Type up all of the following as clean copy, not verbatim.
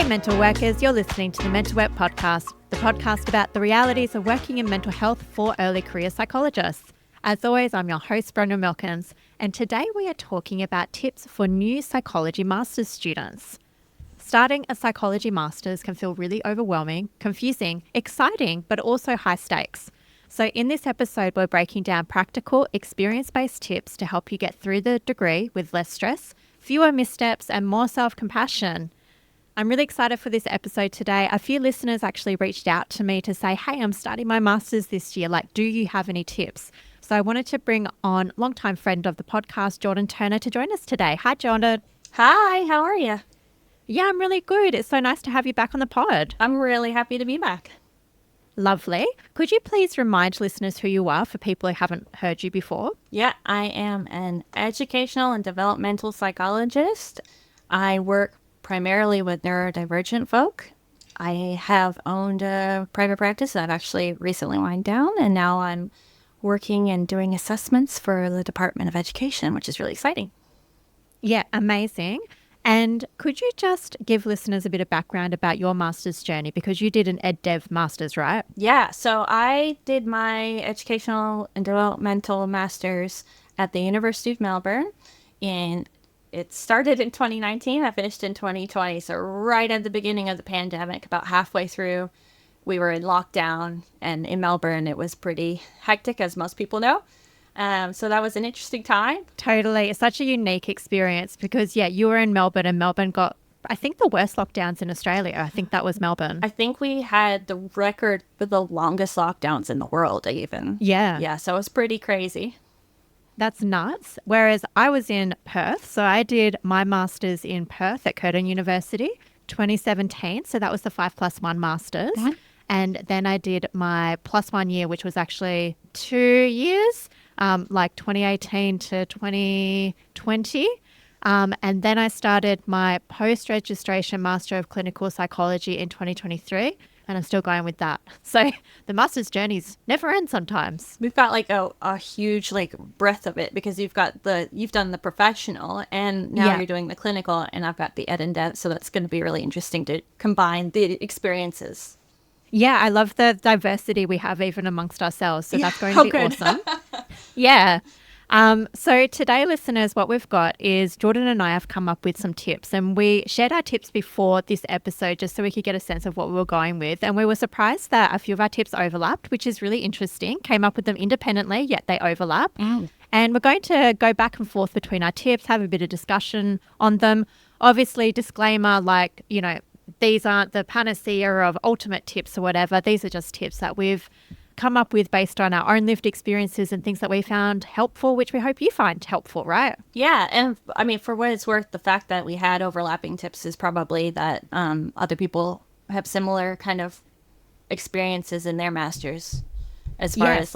mental workers, you're listening to the Mental Work Podcast, the podcast about the realities of working in mental health for early career psychologists. As always, I'm your host, Bronwyn Milkins, and today we are talking about tips for new Psychology Masters students. Starting a Psychology Masters can feel really overwhelming, confusing, exciting, but also high stakes. So in this episode, we're breaking down practical, experience-based tips to help you get through the degree with less stress, fewer missteps, and more self-compassion. I'm really excited for this episode today. A few listeners actually reached out to me to say, hey, I'm starting my master's this year. Do you have any tips? So I wanted to bring on longtime friend of the podcast, Jordan Turner, to join us today. Hi, Jordan. Hi, how are you? Yeah, I'm really good. It's so nice to have you back on the pod. I'm really happy to be back. Lovely. Could you please remind listeners who you are for people who haven't heard you before? Yeah, I am an educational and developmental psychologist. I work primarily with neurodivergent folk. I have owned a private practice that I've actually recently wound down, and now I'm working and doing assessments for the Department of Education, which is really exciting. Yeah, amazing. And could you just give listeners a bit of background about your master's journey? Because you did an EdDev master's, right? Yeah, so I did my educational and developmental masters at the University of Melbourne, and it started in 2019. I finished in 2020, so right at the beginning of the pandemic, about halfway through, we were in lockdown, and in Melbourne, it was pretty hectic, as most people know. So that was an interesting time. Totally. It's such a unique experience because, yeah, you were in Melbourne and Melbourne got, I think, the worst lockdowns in Australia. I think that was Melbourne. I think we had the record for the longest lockdowns in the world, even. Yeah. Yeah, so it was pretty crazy. That's nuts. Whereas I was in Perth. So I did my master's in Perth at Curtin University, 2017. So that was the 5+1 master's. Mm-hmm. And then I did my +1 year, which was actually 2 years. 2018 to 2020. And then I started my post-registration Master of Clinical Psychology in 2023, and I'm still going with that. So the master's journeys never end sometimes. We've got a huge breadth of it because you've done the professional and now you're doing the clinical, and I've got the ed and dev. So that's going to be really interesting to combine the experiences. Yeah, I love the diversity we have even amongst ourselves. So that's going to be awesome. Yeah. So today, listeners, what we've got is Jordan and I have come up with some tips, and we shared our tips before this episode just so we could get a sense of what we were going with. And we were surprised that a few of our tips overlapped, which is really interesting. Came up with them independently, yet they overlap. And we're going to go back and forth between our tips, have a bit of discussion on them. Obviously, disclaimer, these aren't the panacea of ultimate tips or whatever. These are just tips that we've come up with based on our own lived experiences and things that we found helpful, which we hope you find helpful, right? Yeah. And I mean, for what it's worth, the fact that we had overlapping tips is probably that other people have similar kind of experiences in their masters as far as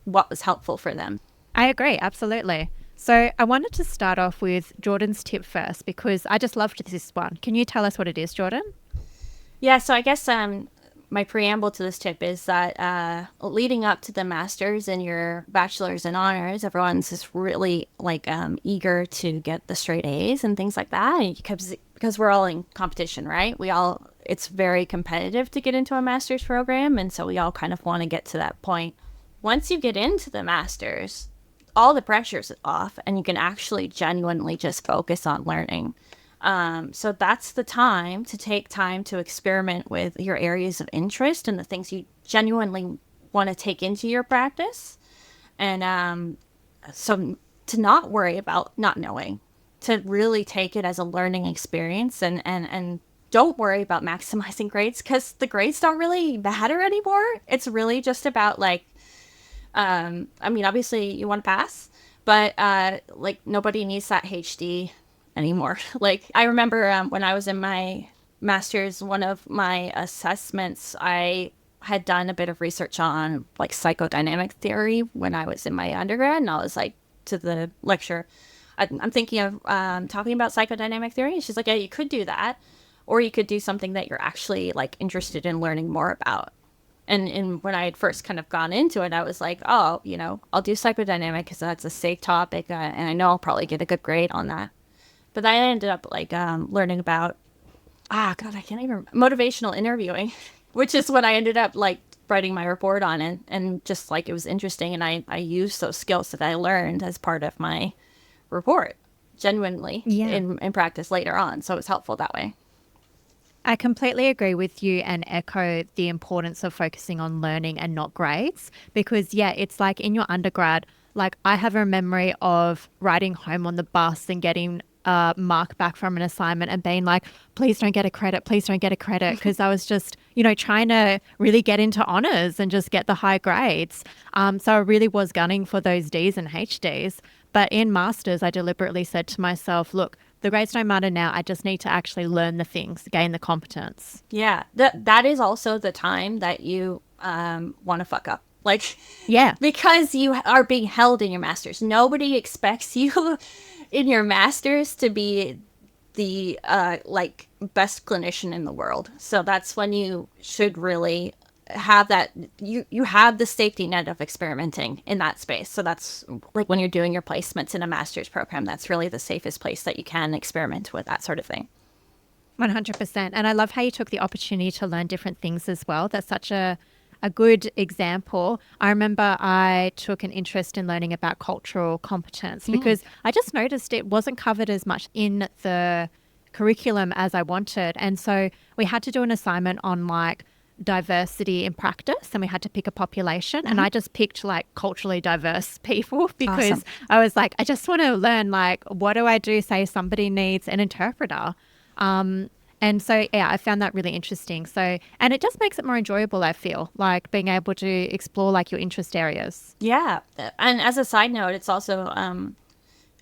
what was helpful for them. I agree. Absolutely. So I wanted to start off with Jordan's tip first because I just loved this one. Can you tell us what it is, Jordan? Yeah, so I guess my preamble to this tip is that leading up to the master's and your bachelor's and honors, everyone's just really eager to get the straight A's and things like that, because we're all in competition, right? It's very competitive to get into a master's program, and so we all kind of want to get to that point. Once you get into the master's, all the pressure's off, and you can actually genuinely just focus on learning. So that's the time to take time to experiment with your areas of interest and the things you genuinely want to take into your practice. And so to not worry about not knowing, to really take it as a learning experience, and don't worry about maximizing grades, because the grades don't really matter anymore. It's really just about obviously you want to pass, but nobody needs that HD anymore. I remember when I was in my master's, one of my assessments, I had done a bit of research on psychodynamic theory when I was in my undergrad, and I was to the lecturer, I'm thinking of talking about psychodynamic theory, and she's like, yeah, you could do that, or you could do something that you're actually interested in learning more about. And when I had first kind of gone into it, I was like, oh, I'll do psychodynamic because that's a safe topic, and I know I'll probably get a good grade on that. But I ended up learning about God, I can't even, motivational interviewing, which is what I ended up like writing my report on, and just like, it was interesting. And I used those skills that I learned as part of my report genuinely Yeah. in practice later on. So it was helpful that way. I completely agree with you and echo the importance of focusing on learning and not grades, because yeah, it's like in your undergrad, like I have a memory of riding home on the bus and getting a mark back from an assignment and being like, please don't get a credit, please don't get a credit. Because I was just, trying to really get into honors and just get the high grades. So I really was gunning for those Ds and HDs. But in masters, I deliberately said to myself, look, the grades don't matter now. I just need to actually learn the things, gain the competence. Yeah, that is also the time that you want to fuck up. Like, yeah, because you are being held in your masters. Nobody expects you in your masters to be the like best clinician in the world. So that's when you should really have that, you have the safety net of experimenting in that space. So that's like when you're doing your placements in a master's program, that's really the safest place that you can experiment with that sort of thing. 100%. And I love how you took the opportunity to learn different things as well. That's such a good example. I remember I took an interest in learning about cultural competence because I just noticed it wasn't covered as much in the curriculum as I wanted. And so we had to do an assignment on like diversity in practice, and we had to pick a population, and I just picked like culturally diverse people because Awesome. I was like, I just want to learn, like, what do I do, say somebody needs an interpreter, and so yeah, I found that really interesting. So, and it just makes it more enjoyable, I feel like, being able to explore like your interest areas. Yeah, and as a side note, it's also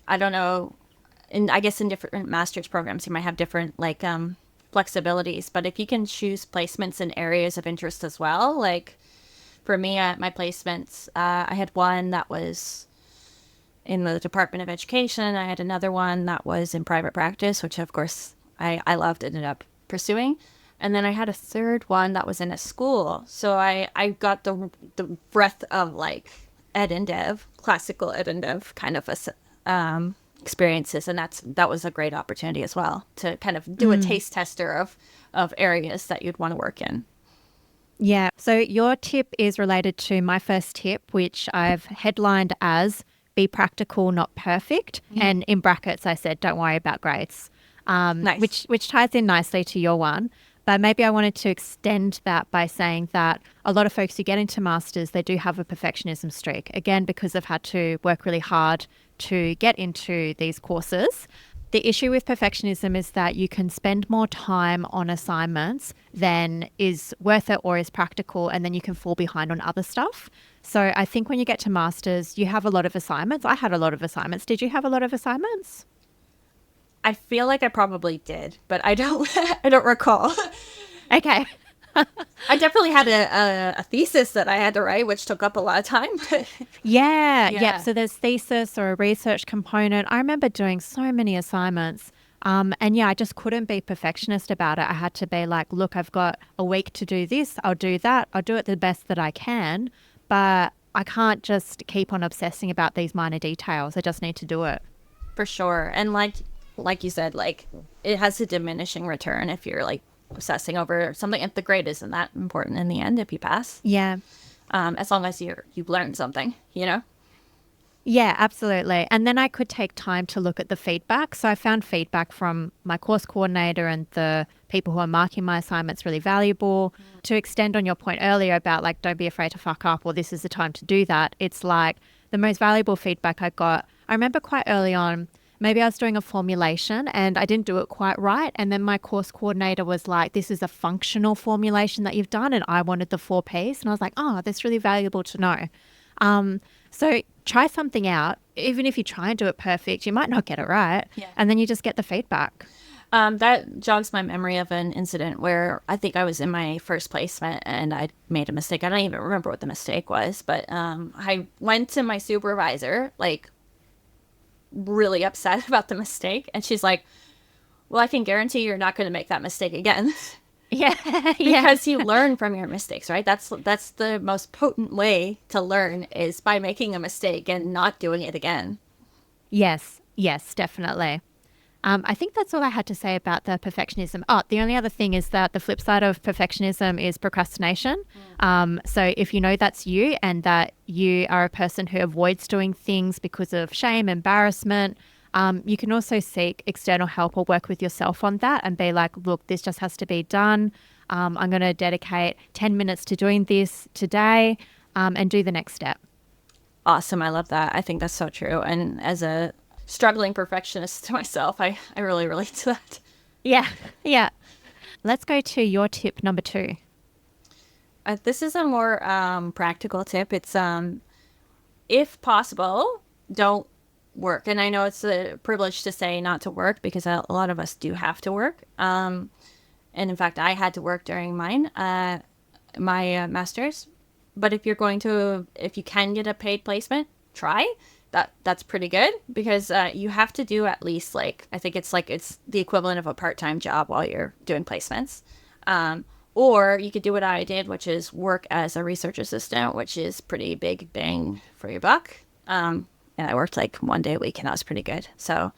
I don't know, I guess in different master's programs you might have different like flexibilities, but if you can choose placements in areas of interest as well, like for me at my placements, I had one that was in the Department of Education. I had another one that was in private practice, which of course I loved, ended up pursuing. And then I had a third one that was in a school. So I got the breadth of like ed and dev, classical ed and dev kind of experiences, and that was a great opportunity as well to kind of do a taste tester of areas that you'd want to work in. Yeah. So your tip is related to my first tip, which I've headlined as be practical, not perfect. And in brackets, I said, don't worry about grades, Nice. which ties in nicely to your one. But maybe I wanted to extend that by saying that a lot of folks who get into masters, they do have a perfectionism streak, again, because they've had to work really hard to get into these courses. The issue with perfectionism is that you can spend more time on assignments than is worth it or is practical, and then you can fall behind on other stuff. So I think when you get to masters, you have a lot of assignments. I had a lot of assignments. Did you have a lot of assignments? I feel like I probably did, but I don't I don't recall. Okay. I definitely had a thesis that I had to write, which took up a lot of time. Yeah. Yeah. So there's thesis or a research component. I remember doing so many assignments. And yeah, I just couldn't be perfectionist about it. I had to be like, look, I've got a week to do this. I'll do that. I'll do it the best that I can. But I can't just keep on obsessing about these minor details. I just need to do it. For sure. And like you said, like it has a diminishing return if you're like obsessing over something. If the grade isn't that important in the end, if you pass. Yeah. As long as you've learned something, you know? Yeah, absolutely. And then I could take time to look at the feedback. So I found feedback from my course coordinator and the people who are marking my assignments really valuable. To extend on your point earlier about like, don't be afraid to fuck up, or this is the time to do that. It's like the most valuable feedback I got. I remember quite early on, maybe I was doing a formulation and I didn't do it quite right. And then my course coordinator was like, this is a functional formulation that you've done. And I wanted the 4 Ps. And I was like, oh, that's really valuable to know. So try something out. Even if you try and do it perfect, you might not get it right. Yeah. And then you just get the feedback. That jogs my memory of an incident where I think I was in my first placement and I made a mistake. I don't even remember what the mistake was, but I went to my supervisor, like really upset about the mistake. And she's like, well, I can guarantee you're not going to make that mistake again. Yeah. Because you learn from your mistakes, right? That's the most potent way to learn, is by making a mistake and not doing it again. Yes, definitely. I think that's all I had to say about the perfectionism. Oh, the only other thing is that the flip side of perfectionism is procrastination. So if you know that's you and that you are a person who avoids doing things because of shame, embarrassment, you can also seek external help or work with yourself on that and be like, look, this just has to be done. I'm going to dedicate 10 minutes to doing this today and do the next step. Awesome. I love that. I think that's so true. And as a struggling perfectionist myself, I really relate to that. Yeah. Let's go to your tip number 2. This is a more practical tip. It's if possible, don't work. And I know it's a privilege to say not to work because a lot of us do have to work. And in fact, I had to work during my master's. But if you can get a paid placement, try. That's pretty good because you have to do at least I think it's the equivalent of a part-time job while you're doing placements. Or you could do what I did, which is work as a research assistant, which is pretty big bang for your buck. And I worked 1 day a week and that was pretty good. So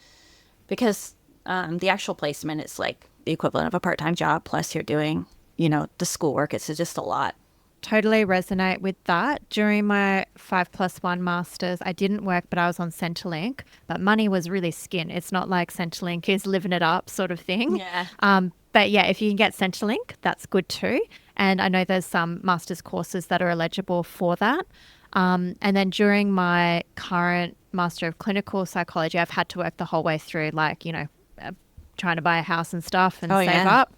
because the actual placement is the equivalent of a part-time job, plus you're doing, the schoolwork. It's just a lot. Totally resonate with that. During my 5+1 masters, I didn't work, but I was on Centrelink, but money was really skin. It's not like Centrelink is living it up sort of thing. Yeah. But yeah, if you can get Centrelink, that's good too. And I know there's some master's courses that are eligible for that. And then during my current Master of Clinical Psychology, I've had to work the whole way through, trying to buy a house and stuff and save up.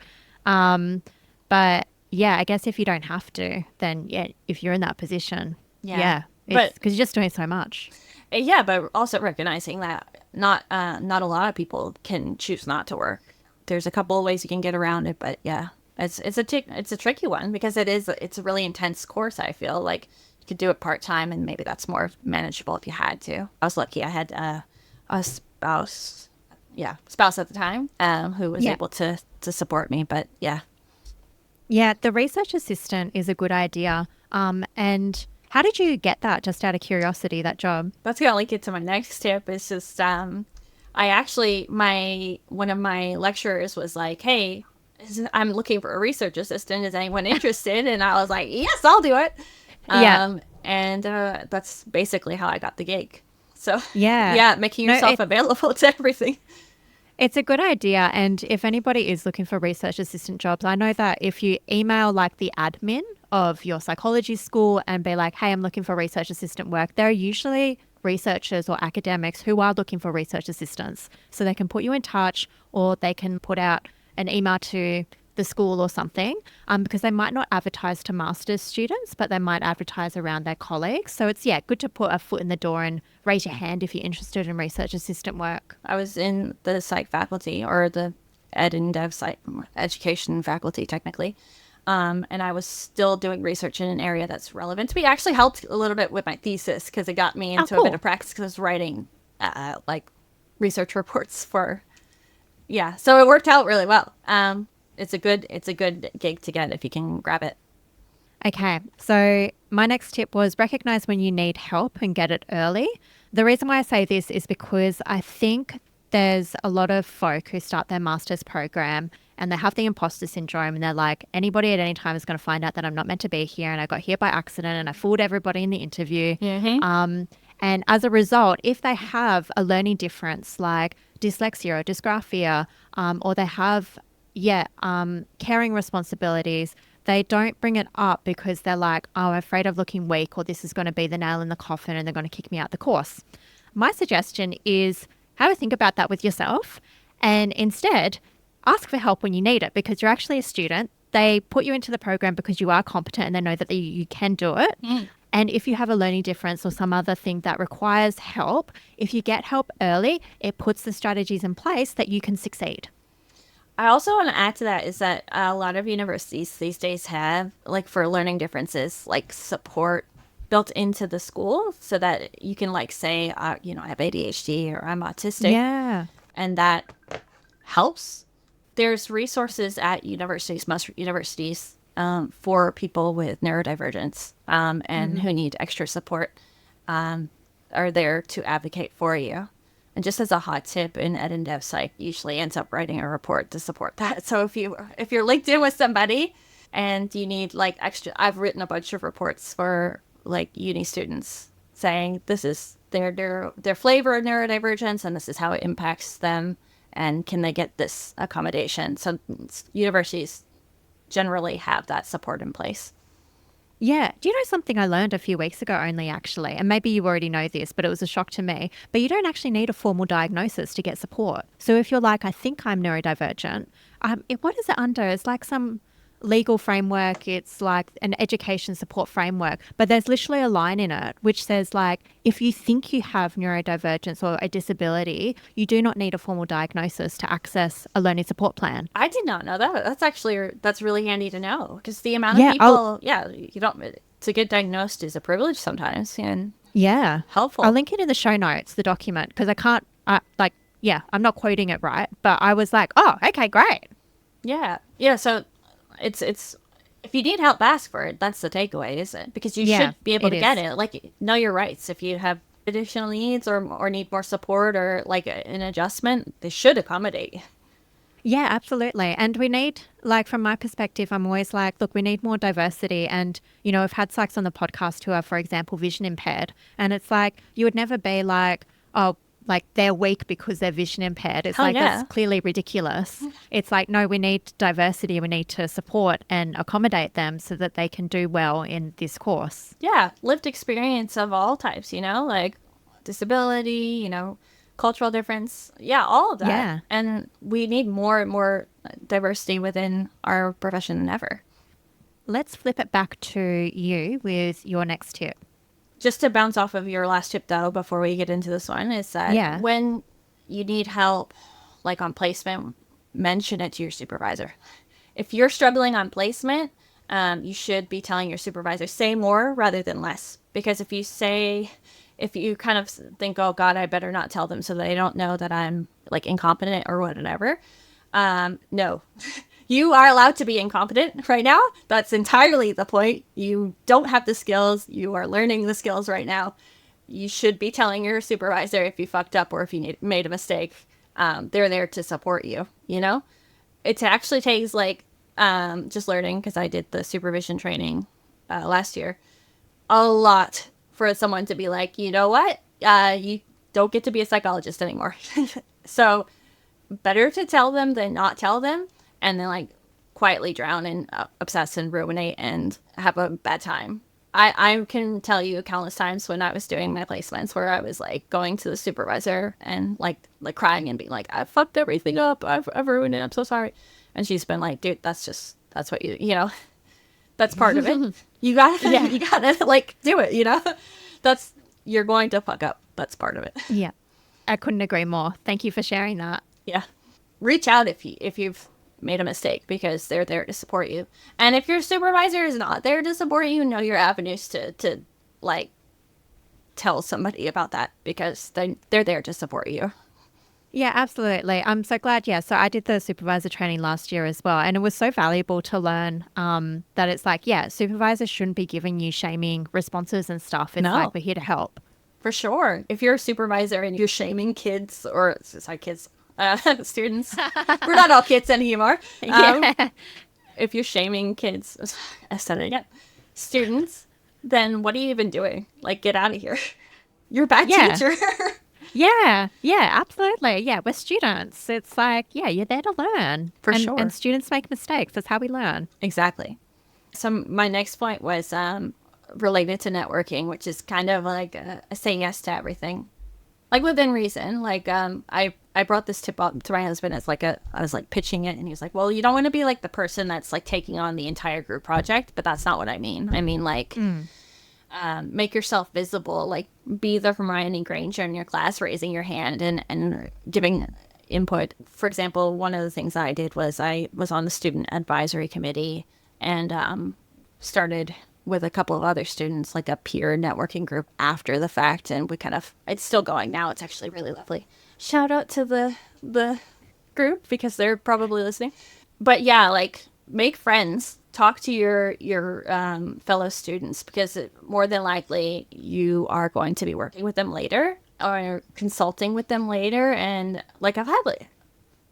But yeah, I guess if you don't have to, then if you're in that position, because you're just doing so much. Yeah, but also recognizing that not a lot of people can choose not to work. There's a couple of ways you can get around it, but yeah, it's a tricky one because it's a really intense course. I feel like you could do it part-time and maybe that's more manageable if you had to. I was lucky. I had a spouse at the time who was able to support me, but yeah. Yeah, the research assistant is a good idea. And how did you get that, just out of curiosity, that job? That's going to link it to my next tip. It's just, one of my lecturers was like, hey, I'm looking for a research assistant. Is anyone interested? And I was like, yes, I'll do it. And that's basically how I got the gig. So making yourself available to everything. It's a good idea. And if anybody is looking for research assistant jobs, I know that if you email the admin of your psychology school and be like, hey, I'm looking for research assistant work, there are usually researchers or academics who are looking for research assistants. So they can put you in touch or they can put out an email to the school or something because they might not advertise to master's students, but they might advertise around their colleagues. So it's, good to put a foot in the door and raise your hand if you're interested in research assistant work. I was in the psych faculty or the ed and dev psych education faculty technically. And I was still doing research in an area that's relevant to me. It actually helped a little bit with my thesis because it got me into a bit of practice because I was writing research reports for, so it worked out really well. It's a good gig to get if you can grab it. Okay, so my next tip was recognize when you need help and get it early. The reason why I say this is because I think there's a lot of folk who start their master's program and they have the imposter syndrome and they're like, anybody at any time is going to find out that I'm not meant to be here and I got here by accident and I fooled everybody in the interview. Mm-hmm. And as a result, if they have a learning difference like dyslexia or dysgraphia, or they have caring responsibilities, they don't bring it up because they're like, oh, I'm afraid of looking weak or this is going to be the nail in the coffin and they're going to kick me out the course. My suggestion is have a think about that with yourself and instead ask for help when you need it because you're actually a student. They put you into the program because you are competent and they know that you can do it. And if you have a learning difference or some other thing that requires help, if you get help early, it puts the strategies in place that you can succeed. I also want to add to that is that a lot of universities these days have, for learning differences, support built into the school so that you can, say, I have ADHD or I'm autistic. Yeah. And that helps. There's resources at universities, most universities, for people with neurodivergence and who need extra support are there to advocate for you. And just as a hot tip, in Ed and Dev Psych usually ends up writing a report to support that. So if you're linked in with somebody and you need like extra, I've written a bunch of reports for like uni students saying this is their flavor of neurodivergence and this is how it impacts them and can they get this accommodation. So universities generally have that support in place. Yeah. Do you know something I learned a few weeks ago only, actually? And maybe you already know this, but it was a shock to me. But you don't actually need a formal diagnosis to get support. So if you're like, I think I'm neurodivergent, what is it under? It's like some legal framework. It's like an education support framework. But there's literally a line in it which says, like, if you think you have neurodivergence or a disability, you do not need a formal diagnosis to access a learning support plan. I did not know that. That's really handy to know because the amount of people, you don't, to get diagnosed is a privilege sometimes and helpful. I'll link it in the show notes, the document, because I can't, I'm not quoting it right, but I was like, oh, okay, great. Yeah. Yeah. So it's if you need help, ask for it. That's the takeaway, isn't it? Because you should be able to get it. Like, know your rights. If you have additional needs or need more support or like an adjustment, they should accommodate. Yeah, absolutely. And we need, like, from my perspective, I'm always like, look, we need more diversity. And, you know, I've had psychs on the podcast who are, for example, vision impaired. And it's like, you would never be like, oh, like they're weak because they're vision impaired. It's that's clearly ridiculous. It's like, no, we need diversity. We need to support and accommodate them so that they can do well in this course. Yeah. Lived experience of all types, you know, like disability, you know, cultural difference. Yeah. All of that. Yeah. And we need more and more diversity within our profession than ever. Let's flip it back to you with your next tip. Just to bounce off of your last tip, though, before we get into this one, is that when you need help, like on placement, mention it to your supervisor. If you're struggling on placement, you should be telling your supervisor, say more rather than less. Because if you kind of think, oh, God, I better not tell them so they don't know that I'm like incompetent or whatever. No. You are allowed to be incompetent right now. That's entirely the point. You don't have the skills. You are learning the skills right now. You should be telling your supervisor if you fucked up or if you made a mistake. They're there to support you, you know? It actually takes like just learning, because I did the supervision training last year, a lot for someone to be like, you know what? You don't get to be a psychologist anymore. So better to tell them than not tell them. And then like quietly drown and obsess and ruminate and have a bad time. I can tell you countless times when I was doing my placements where I was like going to the supervisor and like crying and being like, I fucked everything up. I've ruined it. I'm so sorry. And she's been like, dude, that's what you know, that's part of it. You gotta like do it, you know, you're going to fuck up. That's part of it. Yeah. I couldn't agree more. Thank you for sharing that. Yeah. Reach out if you've made a mistake, because they're there to support you. And if your supervisor is not there to support you, know your avenues to like tell somebody about that, because they're there to support you. Yeah, absolutely. I'm so glad. Yeah. So I did the supervisor training last year as well. And it was so valuable to learn that it's like, yeah, supervisors shouldn't be giving you shaming responses and stuff. It's like, we're here to help. For sure. If you're a supervisor and you're shaming kids or students, we're not all kids anymore. If you're shaming kids, I said it again, students, then what are you even doing? Like, get out of here. You're a bad teacher. Yeah, absolutely. Yeah, we're students. It's like, yeah, you're there to learn. For sure. And students make mistakes. That's how we learn. Exactly. So my next point was related to networking, which is kind of like a say yes to everything. Like within reason. Like I brought this tip up to my husband as I was like pitching it, and he was like, well, you don't want to be like the person that's like taking on the entire group project, but that's not what I mean. I mean like make yourself visible, like be the Hermione Granger in your class, raising your hand and giving input. For example, one of the things I did was I was on the student advisory committee and started with a couple of other students, like a peer networking group after the fact. And it's still going now. It's actually really lovely. Shout out to the group, because they're probably listening. But yeah, like make friends, talk to your fellow students, because more than likely you are going to be working with them later. or consulting with them later. And like I've had like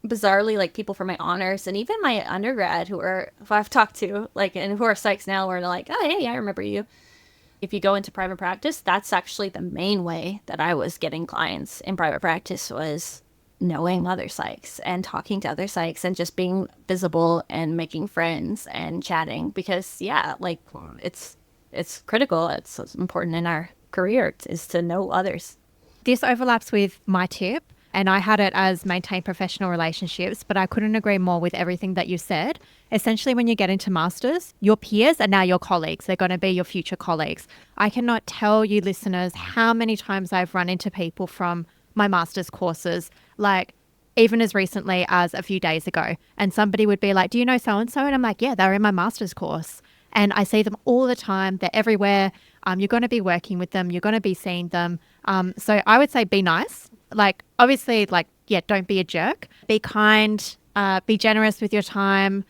bizarrely like people from my honors and even my undergrad who I've talked to like and who are psychs now where they're like, oh hey, I remember you. If you go into private practice, that's actually the main way that I was getting clients in private practice was knowing other psychs and talking to other psychs and just being visible and making friends and chatting because yeah, like it's critical. It's important in our career is to know others. This overlaps with my tip, and I had it as maintain professional relationships, but I couldn't agree more with everything that you said. Essentially, when you get into masters, your peers are now your colleagues. They're going to be your future colleagues. I cannot tell you listeners how many times I've run into people from my master's courses, like even as recently as a few days ago. And somebody would be like, do you know so-and-so? And I'm like, yeah, they're in my master's course. And I see them all the time. They're everywhere. You're going to be working with them. You're going to be seeing them. So I would say be nice. Like, obviously, like, yeah, don't be a jerk. Be kind. Be generous with your time.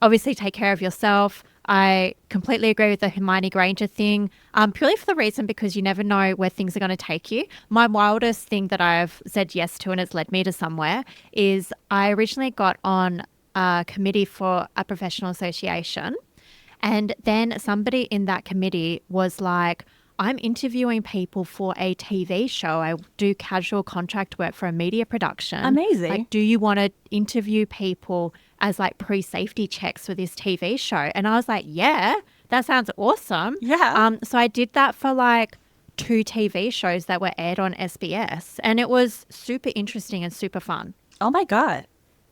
Obviously, take care of yourself. I completely agree with the Hermione Granger thing, purely for the reason because you never know where things are going to take you. My wildest thing that I've said yes to and it's led me to somewhere is I originally got on a committee for a professional association. And then somebody in that committee was like, I'm interviewing people for a TV show. I do casual contract work for a media production. Amazing. Like, do you want to interview people as like pre-safety checks for this TV show? And I was like, yeah, that sounds awesome. Yeah. So I did that for like 2 TV shows that were aired on SBS. And it was super interesting and super fun. Oh my God.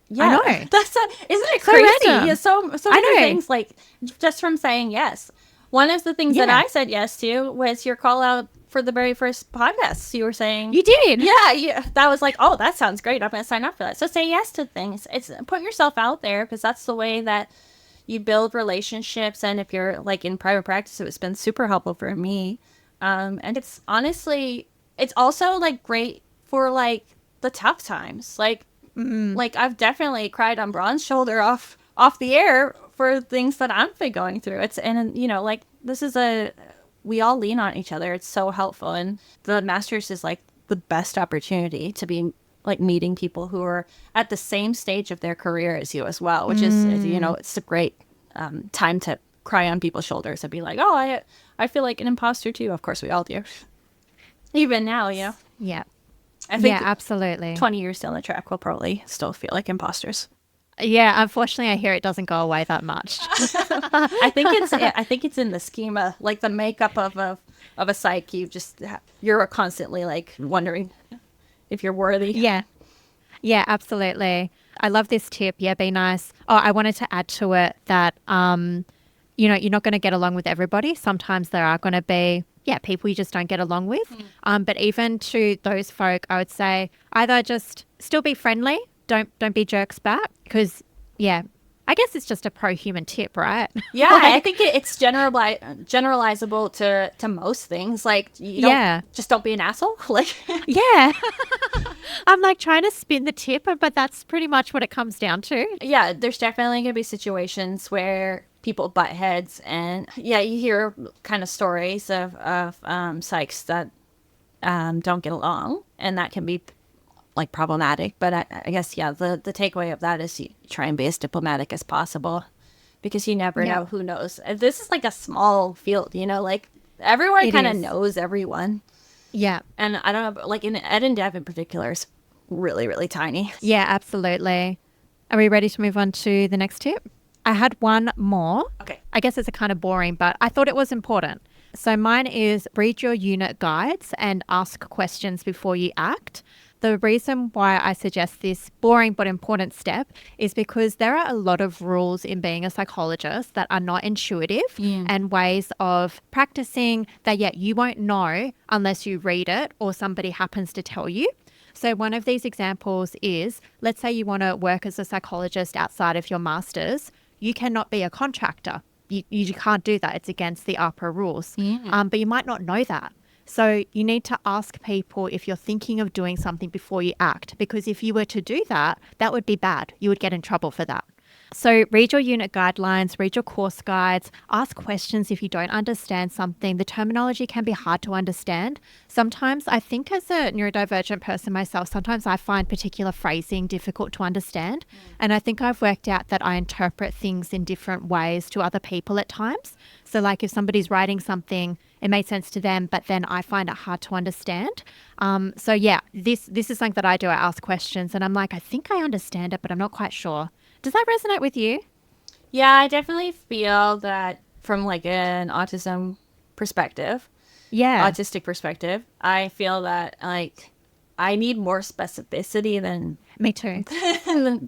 Yeah. I know. Isn't it crazy? random. Yeah, so many things like just from saying yes. One of the things that I said yes to was your call out for the very first podcast. You were saying you did. Yeah. That was like, oh, that sounds great. I'm going to sign up for that. So say yes to things. It's put yourself out there because that's the way that you build relationships. And if you're like in private practice, it's been super helpful for me. And it's honestly, it's also like great for like the tough times. Like, like I've definitely cried on Bron's shoulder off the air for things that I'm going through. And you know, like we all lean on each other. It's so helpful. And the Masters is like the best opportunity to be like meeting people who are at the same stage of their career as you as well, which is, you know, it's a great time to cry on people's shoulders and be like, oh, I feel like an imposter too. Of course we all do. Even now, you know? Yeah. I think absolutely. 20 years down the track, we'll probably still feel like imposters. Yeah, unfortunately, I hear it doesn't go away that much. I think it's in the schema, like the makeup of a psych. You're constantly like wondering if you're worthy. Yeah, absolutely. I love this tip. Yeah, be nice. Oh, I wanted to add to it that you know, you're not going to get along with everybody. Sometimes there are going to be people you just don't get along with. But even to those folk, I would say either just still be friendly. Don't be jerks back because, I guess it's just a pro-human tip, right? Yeah, I think it's generalizable to most things. Like, just don't be an asshole. Like, yeah. I'm like trying to spin the tip, but that's pretty much what it comes down to. Yeah, there's definitely going to be situations where people butt heads, and you hear kind of stories of psychs that don't get along, and that can be like problematic. But I guess the takeaway of that is you try and be as diplomatic as possible because you never know. Who knows? This is like a small field, you know, like everyone kind of knows everyone. Yeah. And I don't know, like in Ed and Dev in particular is really, really tiny. Yeah, absolutely. Are we ready to move on to the next tip? I had one more. Okay. I guess it's a kind of boring, but I thought it was important. So mine is read your unit guides and ask questions before you act. The reason why I suggest this boring but important step is because there are a lot of rules in being a psychologist that are not intuitive and ways of practicing that you won't know unless you read it or somebody happens to tell you. So one of these examples is, let's say you want to work as a psychologist outside of your master's. You cannot be a contractor. You can't do that. It's against the ARPA rules. But you might not know that. So you need to ask people if you're thinking of doing something before you act, because if you were to do that, that would be bad. You would get in trouble for that. So read your unit guidelines, read your course guides, ask questions if you don't understand something. The terminology can be hard to understand. Sometimes I think as a neurodivergent person myself, sometimes I find particular phrasing difficult to understand. And I think I've worked out that I interpret things in different ways to other people at times. So like if somebody's writing something, it made sense to them, but then I find it hard to understand. So yeah, this is something that I do. I ask questions and I'm like, I think I understand it, but I'm not quite sure. Does that resonate with you? Yeah, I definitely feel that from like an autistic perspective, I feel that like I need more specificity than Me too.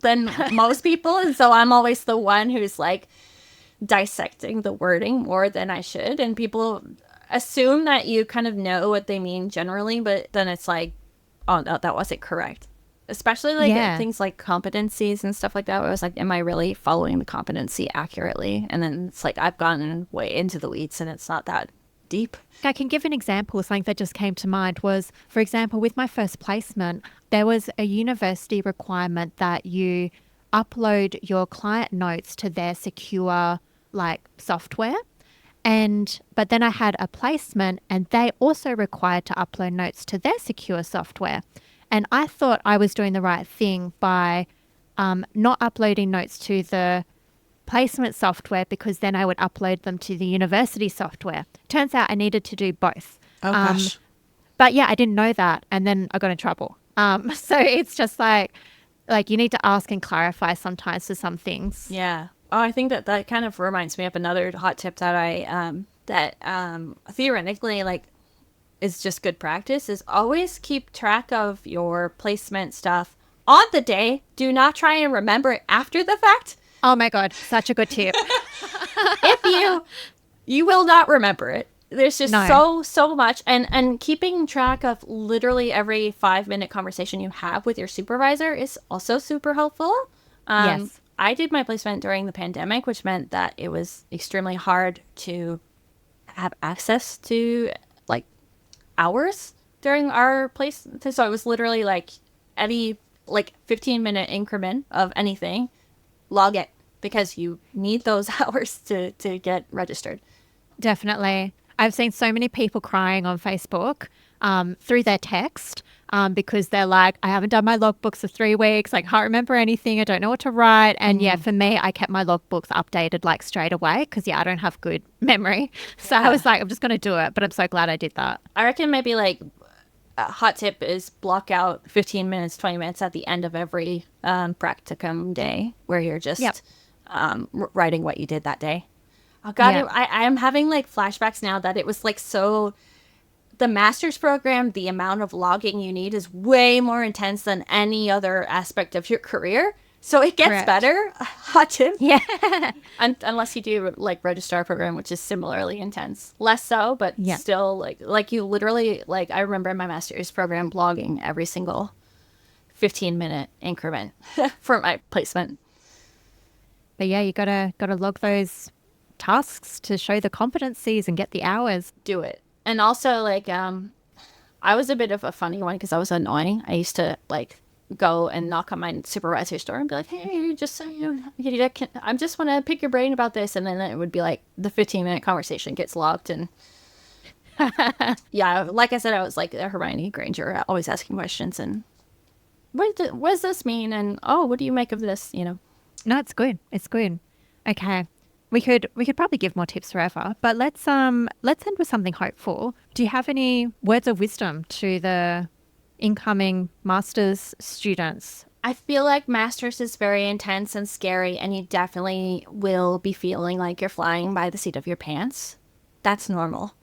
than most people, and so I'm always the one who's like dissecting the wording more than I should, and people assume that you kind of know what they mean generally, but then it's like, oh no, that wasn't correct. Especially like things like competencies and stuff like that, where I was like, am I really following the competency accurately? And then it's like I've gotten way into the weeds and it's not that deep. I can give an example. Something that just came to mind was, for example, with my first placement, there was a university requirement that you upload your client notes to their secure like software. But then I had a placement and they also required to upload notes to their secure software. And I thought I was doing the right thing by not uploading notes to the placement software because then I would upload them to the university software. Turns out I needed to do both. Oh, gosh. But yeah, I didn't know that. And then I got in trouble. So it's just like you need to ask and clarify sometimes for some things. Yeah. Oh, I think that kind of reminds me of another hot tip that theoretically like is just good practice is always keep track of your placement stuff on the day. Do not try and remember it after the fact. Oh my God, such a good tip. If you will not remember it. There's just so much. And keeping track of literally every 5-minute conversation you have with your supervisor is also super helpful. Yes. I did my placement during the pandemic, which meant that it was extremely hard to have access to like hours during our place. So it was literally like any like 15-minute increment of anything, log it, because you need those hours to get registered. Definitely. I've seen so many people crying on Facebook through their text because they're like, I haven't done my logbooks for 3 weeks. I can't remember anything. I don't know what to write. And yeah, for me, I kept my logbooks updated like straight away because I don't have good memory. So I was like, I'm just going to do it. But I'm so glad I did that. I reckon maybe like a hot tip is block out 15 minutes, 20 minutes at the end of every practicum day where you're just writing what you did that day. Oh God, I am having like flashbacks now that it was like so. The master's program, the amount of logging you need is way more intense than any other aspect of your career. So it gets better. Hot tip. Yeah. Unless you do like registrar program, which is similarly intense. Less so, but still like you literally like I remember in my master's program blogging every single 15-minute increment for my placement. But yeah, you gotta log those tasks to show the competencies and get the hours. Do it. And also, like, I was a bit of a funny one because I was annoying. I used to, like, go and knock on my supervisor's door and be like, hey, just so you know, I just want to pick your brain about this. And then it would be like the 15-minute conversation gets logged. And yeah, like I said, I was like a Hermione Granger, always asking questions. And what does this mean? And, oh, what do you make of this, you know? No, it's good. It's good. Okay. We could probably give more tips forever, but let's end with something hopeful. Do you have any words of wisdom to the incoming master's students? I feel like master's is very intense and scary, and you definitely will be feeling like you're flying by the seat of your pants. That's normal.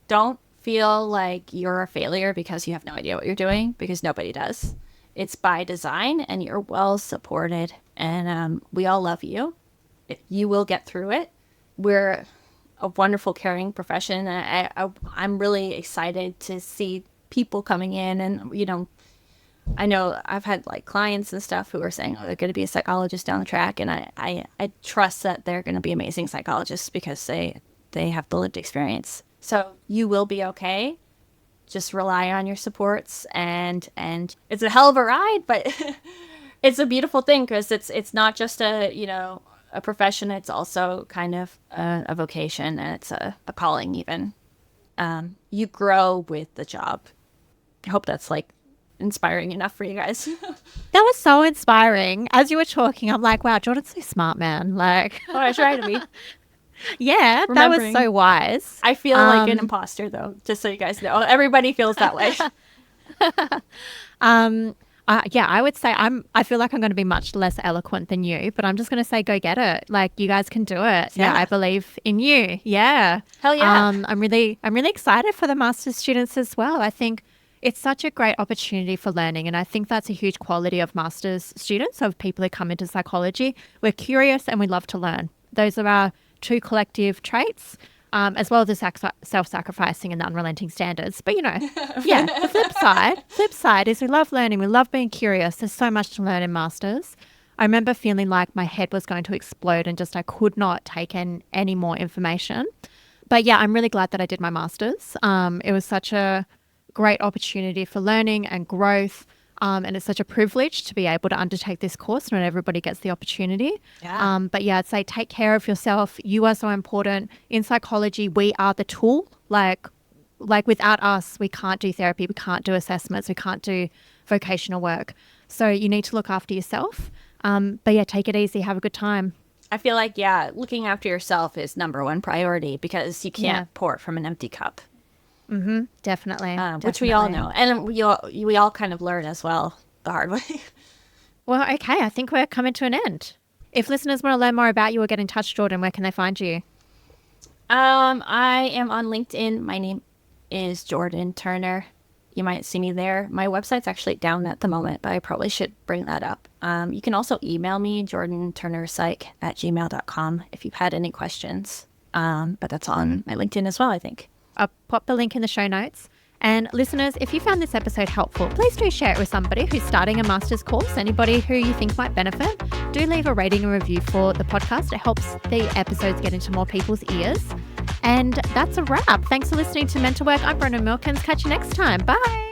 Don't feel like you're a failure because you have no idea what you're doing, because nobody does. It's by design, and you're well supported, and we all love you. You will get through it. We're a wonderful, caring profession. I'm really excited to see people coming in. And, you know I've had like clients and stuff who are saying, oh, they're going to be a psychologist down the track. And I trust that they're going to be amazing psychologists because they have the lived experience. So you will be okay. Just rely on your supports. And it's a hell of a ride, but it's a beautiful thing because it's not just a profession. It's also kind of a vocation, and it's a calling even. You grow with the job. I hope that's like inspiring enough for you guys. That was so inspiring. As you were talking, I'm like, wow, Jordan's so smart, man. Like, Oh, I try to be. yeah, that was so wise. I feel like an imposter, though, just so you guys know. Everybody feels that way. Yeah, I would say I feel like I'm going to be much less eloquent than you, but I'm just going to say go get it. Like, you guys can do it. Yeah, I believe in you. Yeah. Hell yeah. I'm really excited for the master's students as well. I think it's such a great opportunity for learning, and I think that's a huge quality of master's students, of people who come into psychology. We're curious and we love to learn. Those are our two collective traits. As well as the self-sacrificing and the unrelenting standards. But, yeah, the flip side is we love learning. We love being curious. There's so much to learn in masters. I remember feeling like my head was going to explode and just I could not take in any more information. But, yeah, I'm really glad that I did my masters. It was such a great opportunity for learning and growth. And it's such a privilege to be able to undertake this course. Not everybody gets the opportunity. Yeah. But yeah, I'd say take care of yourself. You are so important. In psychology, we are the tool. Like without us, we can't do therapy. We can't do assessments. We can't do vocational work. So you need to look after yourself. But yeah, take it easy. Have a good time. I feel like, looking after yourself is number one priority because you can't pour from an empty cup. Mm-hmm. Definitely. Which we all know. And we all kind of learn as well the hard way. Well, okay. I think we're coming to an end. If listeners want to learn more about you or get in touch, Jordan, where can they find you? I am on LinkedIn. My name is Jordan Turner. You might see me there. My website's actually down at the moment, but I probably should bring that up. You can also email me, jordanturnerpsych@gmail.com, if you've had any questions. But that's on my LinkedIn as well, I think. I'll pop the link in the show notes. And listeners, if you found this episode helpful, please do share it with somebody who's starting a master's course, anybody who you think might benefit. Do leave a rating and review for the podcast. It helps the episodes get into more people's ears. And that's a wrap. Thanks for listening to Mental Work. I'm Bronwyn Milkins. Catch you next time. Bye.